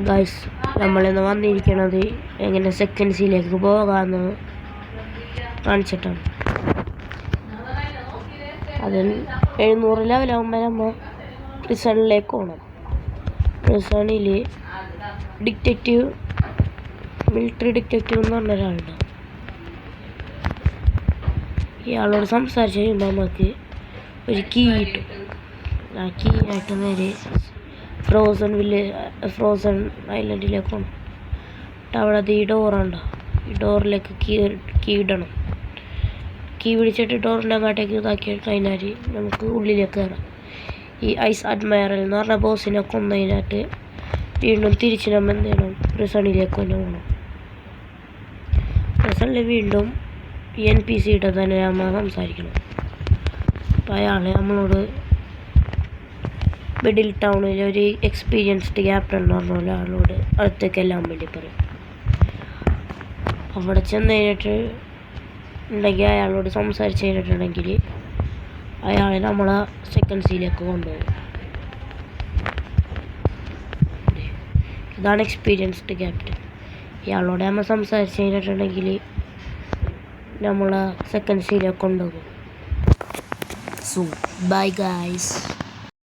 Guys, നമ്മളിന്ന് വന്നിരിക്കണത് എങ്ങനെ second സീലേക്ക് പോകാമെന്ന് കാണിച്ചിട്ടാണ്. അതിൽ 700 ലെവലാകുമ്പോൾ നമ്മൾ പ്രിസണിലേക്ക് പോകണം. പ്രിസണിൽ മിലിറ്ററി ഡിറ്റക്റ്റീവ് എന്ന് പറഞ്ഞ ഒരാളുണ്ട്. ഇയാളോട് സംസാരിച്ച് കഴിയുമ്പോൾ നമുക്ക് ഒരു കീ കിട്ടും. ആ കീ ആയിട്ട് നേരെ ഫ്രോസൺ ഐലൻഡിലേക്ക് പോകണം. അവിടെ അത് ഈ ഡോറുണ്ടോ, ഈ ഡോറിലേക്ക് കീ ഇടണം. കീ പിടിച്ചിട്ട് ഡോറിൻ്റെ അങ്ങോട്ടേക്ക് ഇതാക്കി കഴിഞ്ഞാൽ നമുക്ക് ഉള്ളിലേക്ക് കയറാം. ഈ ഐസ് അഡ്മയറൽ എന്ന് പറഞ്ഞ ബോസിനെ കൊന്നതിനായിട്ട് വീണ്ടും തിരിച്ച് നമ്മൾ എന്ത് ചെയ്യണം, പ്രിസണിലേക്ക് തന്നെ പോകണം. പ്രിസണിൽ വീണ്ടും NPCയുടെ തന്നെ നമ്മൾ സംസാരിക്കണം. അപ്പോൾ അയാൾ നമ്മളോട് മിഡിൽ ടൗണിൽ ഒരു എക്സ്പീരിയൻസ്ഡ് ക്യാപ്റ്റൻ എന്ന് പറഞ്ഞ ഒരാളോട് അടുത്തേക്ക് എല്ലാം വേണ്ടി പറയും. അവിടെ ചെന്ന് കഴിഞ്ഞിട്ട് ഉണ്ടെങ്കിൽ അയാളോട് സംസാരിച്ച് കഴിഞ്ഞിട്ടുണ്ടെങ്കിൽ അയാളെ നമ്മളെ സെക്കൻഡ് സീലേക്ക് കൊണ്ടുപോകും. ഇതാണ് എക്സ്പീരിയൻസ്ഡ് ക്യാപ്റ്റൻ. ഇയാളോട് നമ്മൾ സംസാരിച്ച് കഴിഞ്ഞിട്ടുണ്ടെങ്കിൽ നമ്മളെ സെക്കൻഡ് സീലേക്ക് കൊണ്ടുപോകും. So bye guys.